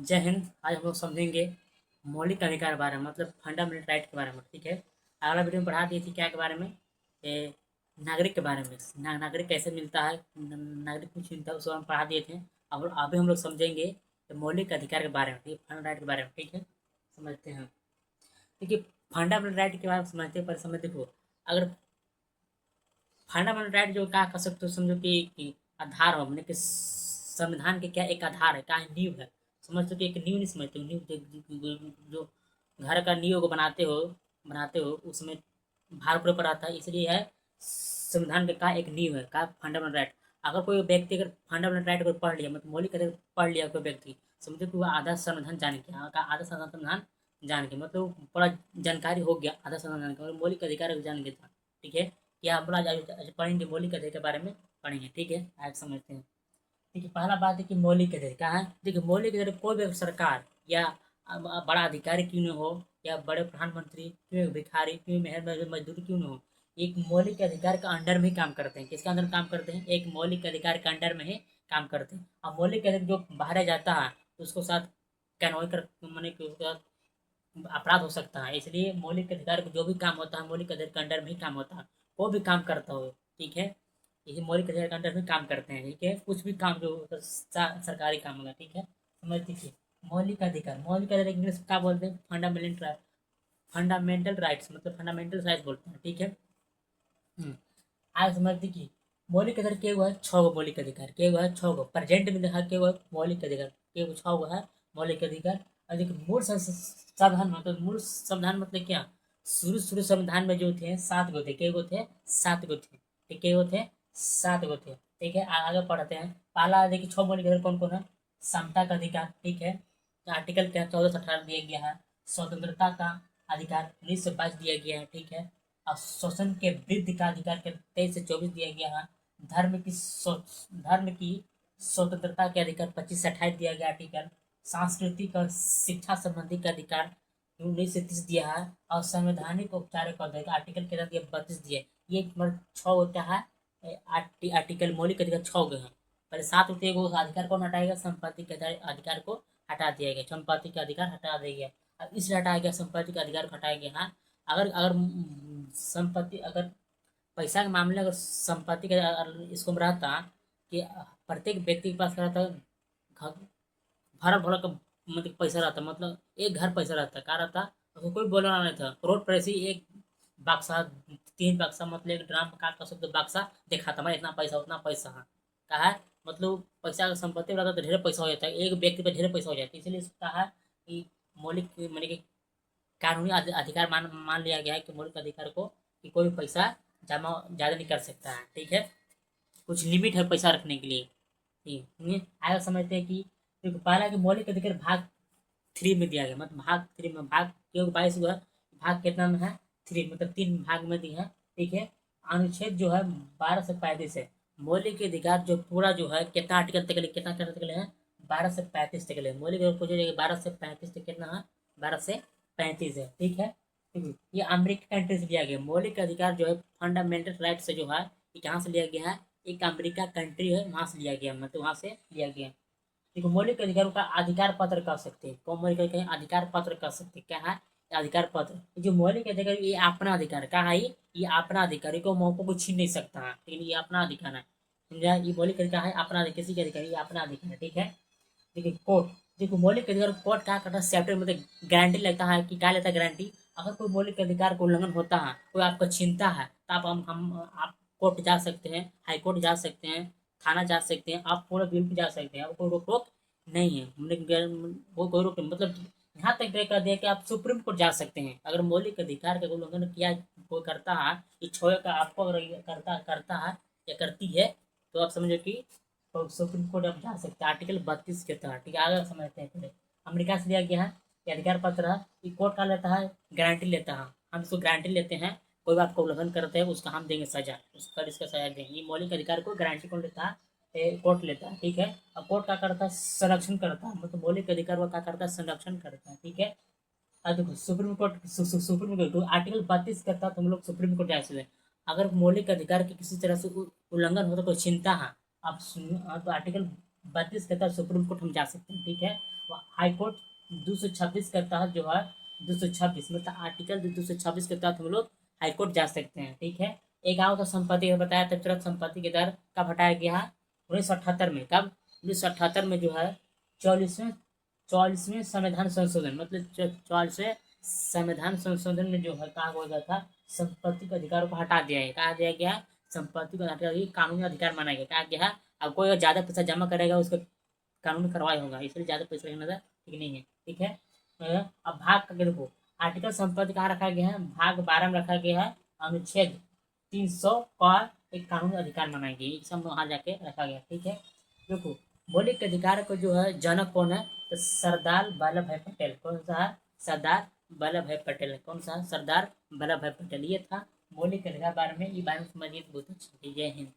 जय हिंद। आज हम लोग समझेंगे मौलिक अधिकार के बारे में, मतलब फंडामेंटल राइट के बारे में। ठीक है। अगला वीडियो में पढ़ा दी थी क्या के बारे में, नागरिक के बारे में। नागरिक कैसे मिलता है, नागरिक कुछ मिलता है, उसको हम पढ़ा दिए थे। अब अभी हम लोग समझेंगे मौलिक अधिकार के बारे में, ठीक है, फंडामेंटल राइट के बारे में। ठीक है, समझते हैं। देखिए, फंडामेंटल राइट के बारे में समझते हैं, पर समझ देखो। अगर फंडामेंटल राइट जो क्या कर सकते हो, समझो कि आधार हो, मैंने कि संविधान के क्या एक आधार है, क्या है, नींव है। समझ सके एक नींव नहीं समझते हो, नींव जो घर का नींव को बनाते हो उसमें भार पूरे पर आता है, इसलिए है संविधान के का एक नींव है, का फंडामेंटल राइट। अगर कोई व्यक्ति अगर फंडामेंटल राइट को पढ़ लिया, मतलब मौलिक अधिकार पढ़ लिया कोई व्यक्ति, समझो कि वो आधा संविधान जान गया, आधा संविधान जान के मतलब पूरा जानकारी हो गया, आधा संविधान का मौलिक अधिकार को जान गया था। ठीक है। या हम लोग आज पढ़ेंगे मौलिक अधिकार के बारे में पढ़ेंगे। ठीक है, आज समझते हैं। देखिए, पहला बात है कि मौलिक अधिकार क्या है। देखिए, मौलिक अधिकार कोई भी सरकार या बड़ा अधिकारी क्यों न हो, या बड़े प्रधानमंत्री क्यों, भिखारी क्यों, मेहर मजदूर क्यों न हो, एक मौलिक अधिकार का अंडर में ही काम करते हैं। किसके अंदर काम करते हैं? एक मौलिक अधिकार के अंडर में ही काम करते हैं। अब मौलिक अधिकार जो बाहर जाता है तो उसको साथ कैनोई कर मैंने कि उसके साथ अपराध हो सकता है, इसलिए मौलिक अधिकार का जो भी काम होता है मौलिक अधिकार के अंडर में ही काम होता है। कोई भी काम करता हो, ठीक है, ये मौलिक अधिकार के अंडर में काम करते हैं। ठीक है, कुछ भी काम जो सरकारी काम होगा। ठीक है, समझ लीजिए। मौलिक अधिकार इंग्लिश में क्या बोलते हैं? फंडामेंटल राइट्स, मतलब फंडामेंटल राइट्स बोलते हैं। ठीक है। हम्म, आज समझ देखिए, मौलिक अधिकार के हुआ है 6 गो मौलिक अधिकार, के हुआ है 6 गो, प्रेजेंट में देखा के हुआ है मौलिक अधिकार के हुआ 6 गो है मौलिक अधिकार। और देखिए, मूल संविधान मतलब क्या? शुरू शुरू संविधान में जो थे 7 गो थे, के गो थे? 7 गो थे। ठीक, के गो थे? 7 गो थे। ठीक है, आगे पढ़ते हैं। पहला देखिए 6 मौलिक अधिकार कौन कौन है? समता का अधिकार, ठीक है, आर्टिकल क्या 14 से 18 दिया गया है। स्वतंत्रता का अधिकार 19 से 22 दिया गया है। ठीक है। और शोषण के विरुद्ध का अधिकार के 23 से 24 दिया गया है। धर्म की स्वतंत्रता के अधिकार 25 से 28 दिया गया आर्टिकल। सांस्कृतिक और शिक्षा संबंधी का अधिकार 19 से 30 दिया है। और संवैधानिक औपचारिक अधिकार आर्टिकल के तहत 32 दिया है। ये मतलब 6 होता है। आर्टिकल मौलिक अधिकार 6 गए हैं। पहले 7 होते हैं, वो अधिकार कौन हटाएगा? संपत्ति के अधिकार को हटा दिया गया, संपत्ति का अधिकार हटा दिया गया। अब इसलिए हटाया गया, संपत्ति का अधिकार को हटाया गया। हाँ, अगर अगर संपत्ति, अगर पैसा के मामले में अगर संपत्ति का इसको में रहता कि प्रत्येक व्यक्ति के पास क्या रहता, भरा भरा का मतलब पैसा रहता, मतलब एक घर पैसा रहता, क्या रहता, उसको कोई बोलना नहीं था। करोड़ पैसे एक बक्सा, 3 बक्सा, मतलब एक ड्राम का कर सकते बक्सा दिखाता, मैं इतना पैसा उतना पैसा है। कहा है मतलब पैसा का संपत्ति रहता तो ढेर पैसा हो जाता है, एक व्यक्ति पर ढेर पैसा हो जाता है, इसलिए कहा है कि मौलिक मैंने कि कानूनी अधिकार मान मान लिया गया है कि मौलिक अधिकार को कि कोई भी पैसा जमा ज़्यादा नहीं कर सकता है। ठीक है, कुछ लिमिट है पैसा रखने के लिए। ठीक है, आगे समझते हैं कि देखो, पहला कि मौलिक अधिकार भाग 3 में दिया गया, मतलब भाग 3 में, भाग क्योंकि 22 है, भाग कितना में है? 3, मतलब 3 भाग में दिया है। ठीक है। अनुच्छेद जो है 12 से 35 है। मौलिक अधिकार जो पूरा जो है कितना आर्टिकल तक के लिए, कितना तक के लिए है? 12 से 35 तक के लिए मौलिक अधिकार पूछा जाएगा। 12 से 35 तक कितना है? 12 से 35 है। ठीक है। ये अमेरिकी कंट्री से लिया गया मौलिक अधिकार जो है, फंडामेंटल राइट से जो है, ये कहाँ से लिया गया है? एक अमेरिका कंट्री है, वहां से लिया गया, मतलब वहां से लिया गया। देखो, मौलिक अधिकारों का अधिकार पत्र कर सकते हैं, कौन मौलिक अधिकार? अधिकार पत्र कर सकते हैं। क्या है? अधिकार पत्र। ये जो मौलिक अधिकार ये अपना अधिकार का है, ये अपना अधिकार, को मौकों को छीन नहीं सकता है, लेकिन ये अपना अधिकार है। समझा? ये मौलिक अधिकार है अपना, किसी के अधिकार, ये अपना अधिकार है। ठीक है। देखिए, कोर्ट, देखो मौलिक अधिकार कोर्ट क्या करता है? सेपरेट मतलब गारंटी लेता है, कि क्या लेता है गारंटी? अगर कोई मौलिक अधिकार का उल्लंघन होता है, कोई आपको छीनता है, तो आप कोर्ट जा सकते हैं, हाई कोर्ट जा सकते हैं, थाना जा सकते हैं, आप पूरा बिल पे जा सकते हैं, आपको कोई रोक टोक नहीं है। हमने वो कोई रोक मतलब यहाँ तक तय कर दिया कि आप सुप्रीम कोर्ट जा सकते हैं। अगर मौलिक अधिकार का उल्लंघन किया कोई करता है, ये छोए का आपको अगर ये करता करता है या करती है, तो आप समझो कि तो सुप्रीम कोर्ट आप जा सकते हैं आर्टिकल 32 के तहत। ठीक है, आगे समझते हैं। पहले अमेरिका से दिया गया है ये अधिकार पत्र है। ये कोर्ट का लेता है? गारंटी लेता है, हम इसको गारंटी लेते हैं। कोई बात को उल्लंघन करते हैं उसका हम देंगे सजा, उसका इसका सजा देंगे। ये मौलिक अधिकार को गारंटी कौन लेता है? कोर्ट लेता है। ठीक है। अब कोर्ट क्या करता है? संरक्षण करता है, मतलब मौलिक अधिकार वो क्या करता है? संरक्षण करता है। ठीक है। अब देखो, सुप्रीम कोर्ट आर्टिकल 32 के तहत हम लोग सुप्रीम कोर्ट जा सकते हैं। अगर मौलिक अधिकार की किसी तरह से उल्लंघन हो तो कोई चिंता है, आप तो आर्टिकल 32 के तहत सुप्रीम कोर्ट हम जा सकते हैं। ठीक है। हाईकोर्ट 226 के तहत जो है 226 मतलब आर्टिकल 226 के तहत हम लोग हाईकोर्ट जा सकते हैं। ठीक है। एक गाँव का संपत्ति का बताया था, तुरंत संपत्ति के दर कब हटाया गया है? 1978 में। कब? 1978 में जो है 44वें संविधान संशोधन मतलब 44वें संविधान संशोधन में जो है कहा गया था संपत्ति के अधिकारों को हटा दिया है। कहा दिया गया संपत्ति को हटा दिया, कानूनी अधिकार माना गया। कहा गया अब कोई ज्यादा पैसा जमा करेगा उसको कानूनी कार्रवाई होगा, इसलिए ज्यादा पैसा रखना ठीक नहीं है। ठीक है। अब भाग का देखो, आर्टिकल संपत्ति कहाँ रखा गया है? भाग 12 में रखा गया है। अनुच्छेद 300 का एक कानूनी अधिकार माना गया, सब वहां जाके रखा गया। ठीक है। देखो, मौलिक अधिकार को जो है जनक कौन है? तो सरदार वल्लभ भाई पटेल। कौन सा है? सरदार वल्लभ भाई पटेल। कौन सा? सरदार वल्लभ भाई पटेल। ये था मौलिक अधिकार बारे में, ये बारे में समझिए बहुत अच्छी। जय हिंद।